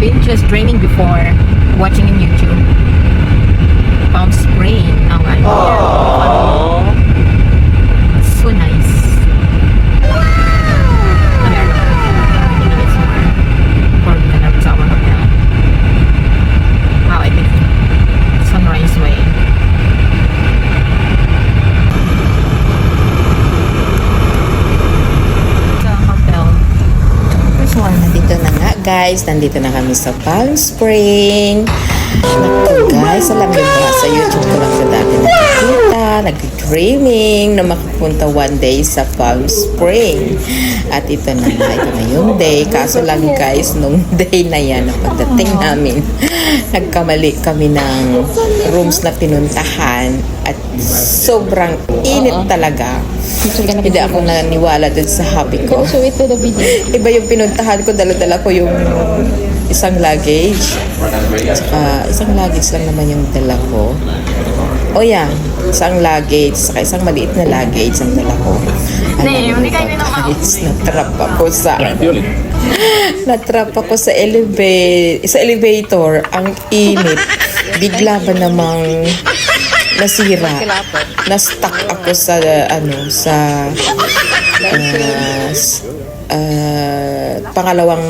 been just dreaming before watching in YouTube. Palm Spring. Oh my God. So nice. Wow, I think Sunrise Way. The hotel. Nandito na nga guys, nandito na kami sa Palm Spring. Naku guys, alam niyo ba, sa YouTube ko lang sa dati nakikita, nag-dreaming na makapunta one day sa Palm Spring. At ito na yung day. Kaso lang guys, nung day na yan, na pagdating namin, nagkamali kami ng rooms na pinuntahan at sobrang init talaga. Hindi ako naniwala dun sa hobby ko. Iba yung pinuntahan ko, dala-dala ko yung isang luggage. Saka isang luggage lang naman yung dala ko. O yan, isang luggage, saka isang maliit na luggage ang dala ko. Natrap ako sa natrap ako sa elevator. Ang init. Bigla ba namang nasira. Na-stuck ako sa pangalawang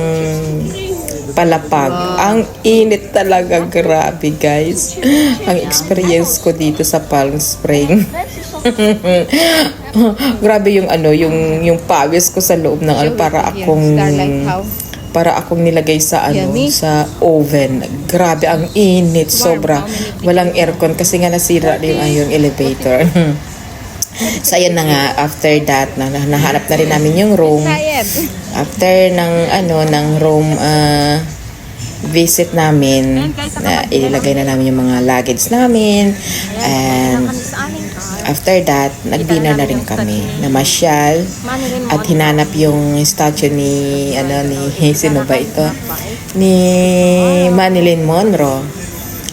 palapag. Ang init talaga, grabe guys. Ang experience ko dito sa Palm Spring. Grabe yung pawis ko sa loob ng para akong nilagay sa sa oven. Grabe ang init, sobra. Walang aircon kasi nga nasira yung elevator. So ayan na nga, after that nahanap na rin namin yung room. After ng room visit namin, ilagay na namin yung mga luggage namin, and after that nag-dinner na rin kami, namasyal at hinanap yung statue ni sino ba ito? Ni Marilyn Monroe.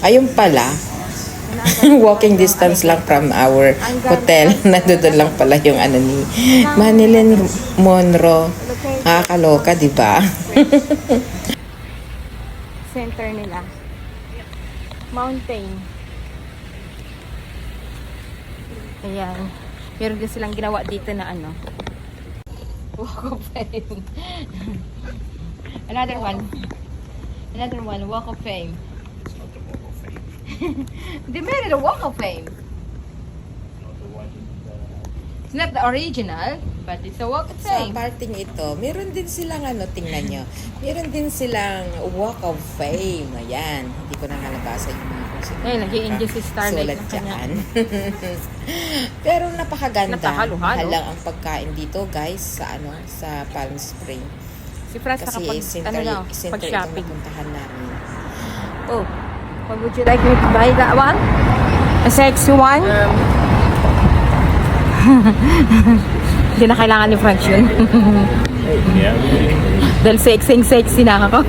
Ayun pala, walking distance lang from our hotel. Nandoon lang pala yung ni Marilyn Monroe. Nakakaloka, di ba? Center nila. Mountain. Ayan. Meron din silang ginawa dito na Walk of Fame. Another one, Walk of Fame. They made it a Walk of Fame. It's not the original, but it's a Walk of Fame. Sa parting ito, meron din silang tingnan nyo. Meron din silang Walk of Fame. Ayan. Hindi ko na nalabasa yung mga nag-i-enjoy si Starlight sulat dyan. Pero napakaganda. Napakaluhalo. Mahal lang ang pagkain dito, guys, sa Palm Spring. Si Franz Kasi center itong pag-shopping. napuntahan namin. Oh, what would you like me to buy that one? A sexy one? Hindi na kailangan ni Franz yun. Dahil sexy na ako.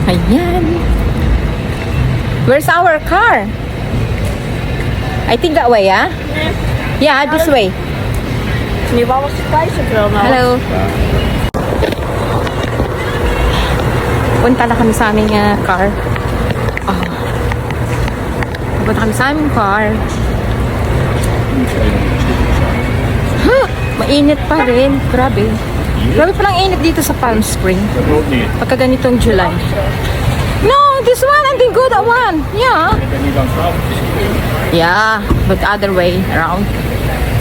Ayan. Where's our car? I think that way, ah? Yeah, this way. Hello. Punta na kami sa aming car. Punta kami sa aming car. Mainit pa rin. Grabe. Grabe palang init dito sa Palm Spring. Pagka ganitong July. No, this one, I think good, that one. Yeah. Yeah, but the other way around.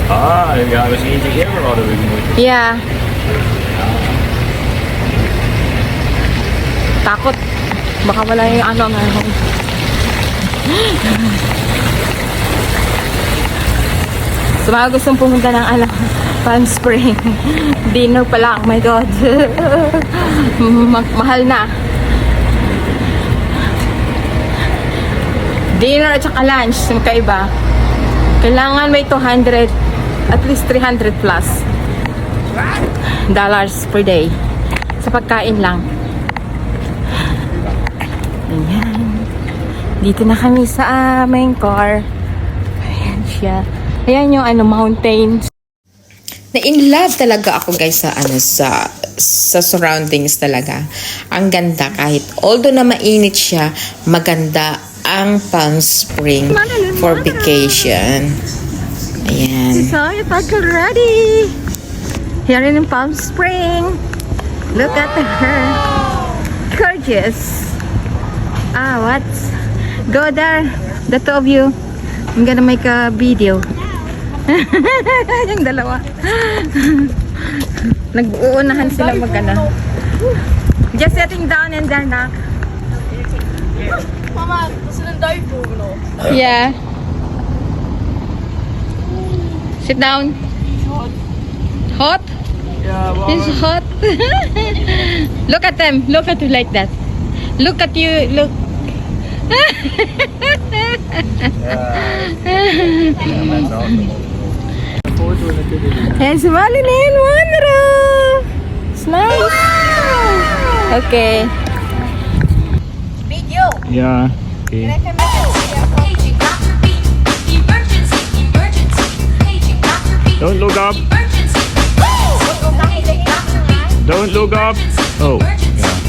Ja, we zien zich even hadden we moeten. Yeah. Takot. Baka wala yung ngayon. So mga gustong pumunta ng Palm Spring, dinner pa lang, my God. Mahal na. Dinner at saka lunch, magkaiba. Kailangan may 200, at least 300 plus dollars per day sa pagkain lang. Ayan. Dito na kami sa aming car. Ayan siya. Ayan yung mountains. Na-in love talaga ako guys sa sa surroundings talaga. Ang ganda kahit although na mainit siya, maganda ang Palm Spring for vacation. Ayan. So, it's ready. Here in Palm Spring. Look at her. Gorgeous. What? Go there. The two of you. I'm gonna make a video. Yung dalawa. Nag-uunahan sila magana. Just sitting down and then Mama, gusto ng diaper, no? Yeah. Sit down. Hot? Yeah, well, It's hot. Look at them. Look at you like that. Look at you. Look. that's awesome. It's Marilyn Monroe. It's nice. Okay. Yeah. Okay. Paging Dr. B. Emergency, emergency. Paging Dr. B. Don't look up. Emergency. Paging Dr. B. Don't look up. Oh. Yeah.